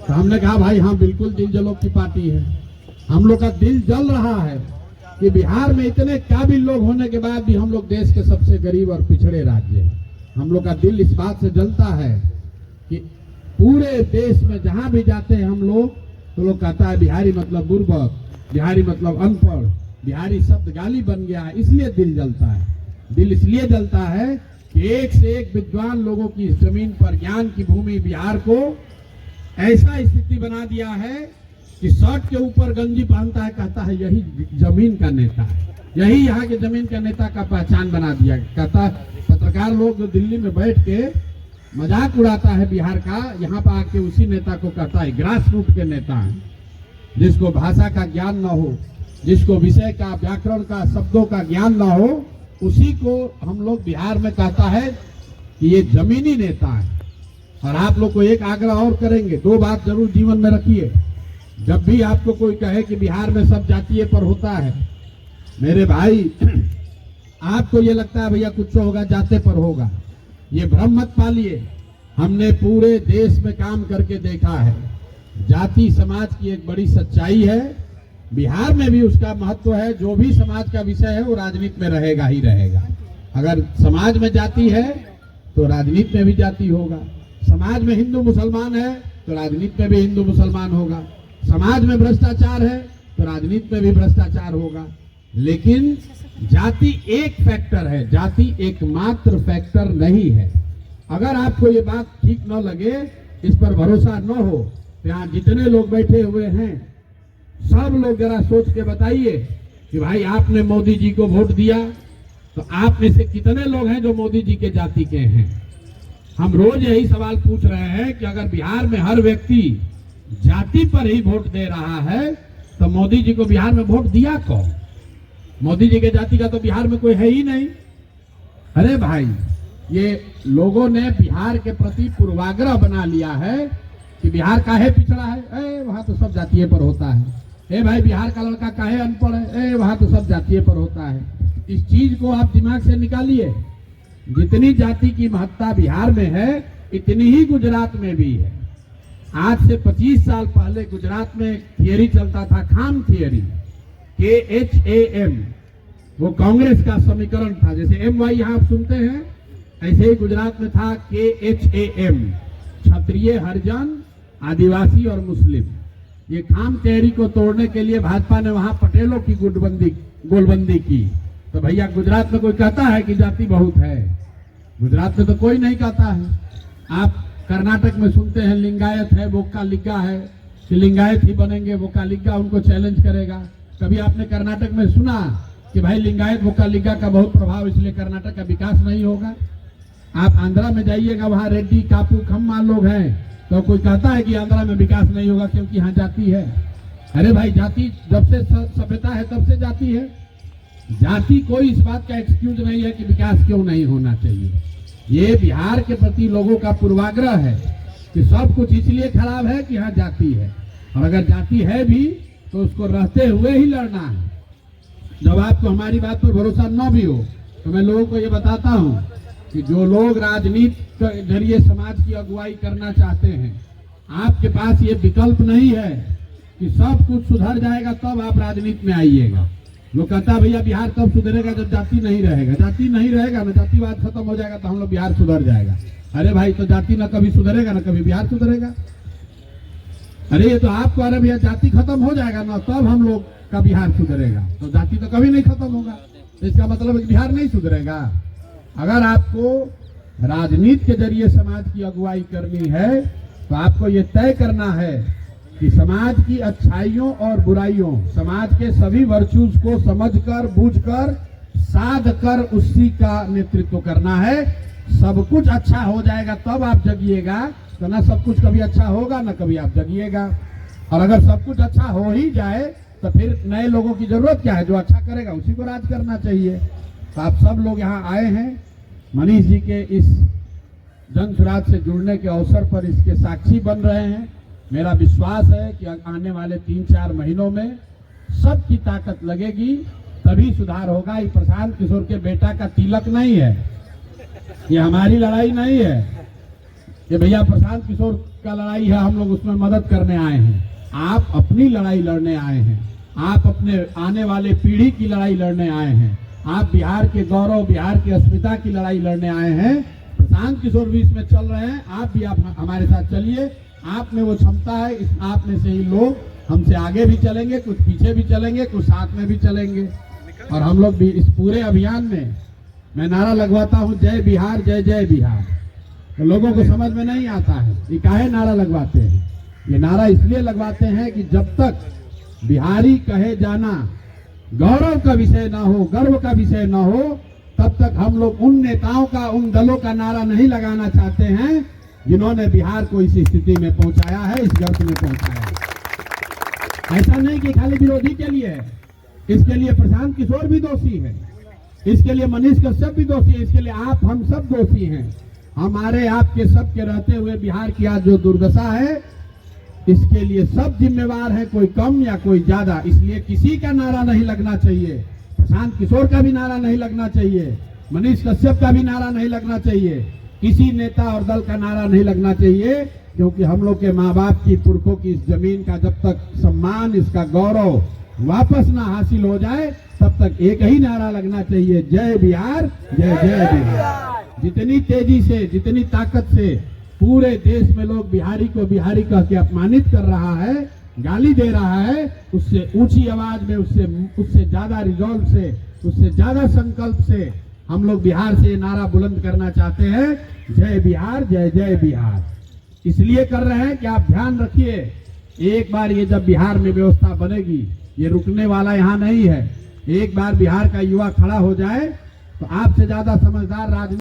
तो हमने कहा भाई हाँ बिल्कुल दिल जलो की पार्टी है। हम लोग का दिल जल रहा है कि बिहार में इतने काबिल लोग होने के बाद भी हम लोग देश के सबसे गरीब और पिछड़े राज्य हैं। हम लोग का दिल इस बात से जलता है कि पूरे देश में जहां भी जाते हैं हम लोग तो लोग कहता है बिहारी मतलब बुर्बक, बिहारी मतलब अनपढ़, बिहारी शब्द गाली बन गया है। इसलिए दिल जलता है। दिल इसलिए जलता है कि एक से एक विद्वान लोगों की इस जमीन पर ज्ञान की भूमि बिहार को ऐसा स्थिति बना दिया है कि शर्ट के ऊपर गंजी पहनता है, कहता है यही जमीन का नेता है, यही यहाँ के जमीन का नेता का पहचान बना दिया। कहता है पत्रकार लोग जो दिल्ली में बैठ के मजाक उड़ाता है बिहार का, यहाँ पर आके उसी नेता को कहता है ग्रास रूट के नेता है, जिसको भाषा का ज्ञान न हो, जिसको विषय का व्याकरण का शब्दों का ज्ञान न हो, उसी को हम लोग बिहार में कहता है कि ये जमीनी नेता है। और आप लोग को एक आग्रह और करेंगे, दो बात जरूर जीवन में रखिए। जब भी आपको कोई कहे कि बिहार में सब जातीय पर होता है, मेरे भाई आपको ये लगता है भैया कुछ होगा जाते पर होगा, ये भ्रम मत पालिए। हमने पूरे देश में काम करके देखा है, जाति समाज की एक बड़ी सच्चाई है। बिहार में भी उसका महत्व है। जो भी समाज का विषय है वो राजनीति में रहेगा ही रहेगा। अगर समाज में जाति है तो राजनीति में भी जाति होगा। समाज में हिंदू मुसलमान है तो राजनीति में भी हिंदू मुसलमान होगा। समाज में भ्रष्टाचार है तो राजनीति में भी भ्रष्टाचार होगा। लेकिन जाति एक फैक्टर है, जाति एकमात्र फैक्टर नहीं है। अगर आपको ये बात ठीक न लगे, इस पर भरोसा न हो, तो यहाँ जितने लोग बैठे हुए हैं सब लोग जरा सोच के बताइए कि भाई आपने मोदी जी को वोट दिया तो आप में से कितने लोग हैं जो मोदी जी के जाति के हैं। हम रोज यही सवाल पूछ रहे हैं कि अगर बिहार में हर व्यक्ति जाति पर ही वोट दे रहा है तो मोदी जी को बिहार में वोट दिया कौन? मोदी जी के जाति का तो बिहार में कोई है ही नहीं। अरे भाई, ये लोगों ने बिहार के प्रति पूर्वाग्रह बना लिया है कि बिहार काहे पिछड़ा है, वहां तो सब जातीय पर होता है। भाई बिहार का लड़का काहे अनपढ़ है, वहां तो सब जातीय पर होता है। इस चीज को आप दिमाग से निकालिए। जितनी जाति की महत्ता बिहार में है इतनी ही गुजरात में भी है। आज से 25 साल पहले गुजरात में एक थियरी चलता था, खाम थियरी, KHAM, वो कांग्रेस का समीकरण था। जैसे MY यहाँ आप सुनते हैं, ऐसे ही गुजरात में था KHAM, क्षत्रिय, हरिजन, आदिवासी और मुस्लिम। ये खाम थियरी को तोड़ने के लिए भाजपा ने वहां पटेलों की गोलबंदी की। तो भैया गुजरात में कोई कहता है कि जाति बहुत है? गुजरात में तो कोई नहीं कहता है। आप कर्नाटक में सुनते हैं लिंगायत है, वो कालिका है, कि लिंगायत ही बनेंगे, वो कालिका उनको चैलेंज करेगा। कभी आपने कर्नाटक में सुना कि भाई लिंगायत वो कालिका का बहुत प्रभाव, इसलिए कर्नाटक का विकास नहीं होगा? आप आंध्रा में जाइएगा, वहां रेड्डी, कापू, खम्मा लोग हैं, तो कोई कहता है कि आंध्रा में विकास नहीं होगा क्योंकि यहाँ जाति है? अरे भाई, जाति जब से सभ्यता है तब से जाति है। जाति कोई इस बात का एक्सक्यूज नहीं है कि विकास क्यों नहीं होना चाहिए। ये बिहार के प्रति लोगों का पूर्वाग्रह है कि सब कुछ इसलिए खराब है कि यहाँ जाति है, और अगर जाति है भी तो उसको रहते हुए ही लड़ना है। जब आपको हमारी बात पर भरोसा न भी हो तो मैं लोगों को ये बताता हूँ कि जो लोग राजनीति के जरिए समाज की अगुवाई करना चाहते हैं, आपके पास ये विकल्प नहीं है कि सब कुछ सुधर जाएगा तब आप राजनीति में आइएगा। लोग कहता है भैया बिहार तब सुधरेगा जब जाति नहीं रहेगा। जाति नहीं रहेगा ना, जातिवाद खत्म हो जाएगा तो हम लोग बिहार सुधर जाएगा। अरे भाई, तो जाति ना कभी सुधरेगा ना कभी बिहार सुधरेगा। अरे ये तो आपको, अरे भैया जाति खत्म हो जाएगा ना तब हम लोग का बिहार सुधरेगा, तो जाति तो कभी नहीं खत्म होगा। तो इसका मतलब है कि बिहार नहीं सुधरेगा। अगर आपको राजनीति के जरिए समाज की अगुवाई करनी है तो आपको ये तय करना है कि समाज की अच्छाइयों और बुराइयों, समाज के सभी वर्चूज को समझकर, बूझकर, साध कर उसी का नेतृत्व करना है। सब कुछ अच्छा हो जाएगा तब आप जगिएगा, तो ना सब कुछ कभी अच्छा होगा ना कभी आप जगिएगा। और अगर सब कुछ अच्छा हो ही जाए तो फिर नए लोगों की जरूरत क्या है? जो अच्छा करेगा उसी को राज करना चाहिए। तो आप सब लोग यहाँ आए हैं मनीष जी के इस जन सुराज से जुड़ने के अवसर पर, इसके साक्षी बन रहे हैं। मेरा विश्वास है कि आने वाले 3-4 महीनों में सबकी ताकत लगेगी तभी सुधार होगा। ये प्रशांत किशोर के बेटा का तिलक नहीं है, ये हमारी लड़ाई नहीं है। ये भैया प्रशांत किशोर का लड़ाई है, हम लोग उसमें मदद करने आए हैं। आप अपनी लड़ाई लड़ने आए हैं, आप अपने आने वाले पीढ़ी की लड़ाई लड़ने आए हैं, आप बिहार के गौरव, बिहार की अस्मिता की लड़ाई लड़ने आए हैं। प्रशांत किशोर भी इसमें चल रहे हैं, आप भी आप हमारे साथ चलिए। आप में वो क्षमता है, इस आप में से ही लोग हमसे आगे भी चलेंगे, कुछ पीछे भी चलेंगे, कुछ साथ में भी चलेंगे। और हम लोग भी इस पूरे अभियान में मैं नारा लगवाता हूँ, जय बिहार, जय जय बिहार। तो लोगों को समझ में नहीं आता है ये काहे नारा लगवाते हैं। ये नारा इसलिए लगवाते हैं कि जब तक बिहारी कहे जाना गौरव का विषय ना हो, गर्व का विषय ना हो, तब तक हम लोग उन नेताओं का, उन दलों का नारा नहीं लगाना चाहते हैं जिन्होंने बिहार को इस स्थिति में पहुंचाया है, इस गर्त में पहुंचाया है। ऐसा नहीं कि खाली विरोधी के लिए है, इसके लिए प्रशांत किशोर भी दोषी है, इसके लिए मनीष कश्यप भी दोषी है, इसके लिए आप, हम सब दोषी हैं। हमारे आपके सब के रहते हुए बिहार की आज जो दुर्दशा है, इसके लिए सब जिम्मेवार है, कोई कम या कोई ज्यादा। इसलिए किसी का नारा नहीं लगना चाहिए, प्रशांत किशोर का भी नारा नहीं लगना चाहिए, मनीष कश्यप का भी नारा नहीं लगना चाहिए, किसी नेता और दल का नारा नहीं लगना चाहिए। क्योंकि हम लोग के माँ बाप की, पुरखों की इस जमीन का जब तक सम्मान, इसका गौरव वापस ना हासिल हो जाए, तब तक एक ही नारा लगना चाहिए, जय बिहार, जय जय बिहार। जितनी तेजी से, जितनी ताकत से पूरे देश में लोग बिहारी को बिहारी कह के अपमानित कर रहा है, गाली दे रहा है, उससे ऊंची आवाज में, उससे ज्यादा रिजॉल्व से, उससे ज्यादा संकल्प से हम लोग बिहार से ये नारा बुलंद करना चाहते हैं, जय बिहार, जय जय बिहार। इसलिए कर रहे हैं कि आप ध्यान रखिए, एक बार ये जब बिहार में व्यवस्था बनेगी, ये रुकने वाला यहाँ नहीं है। एक बार बिहार का युवा खड़ा हो जाए तो आपसे ज्यादा समझदार राजनीति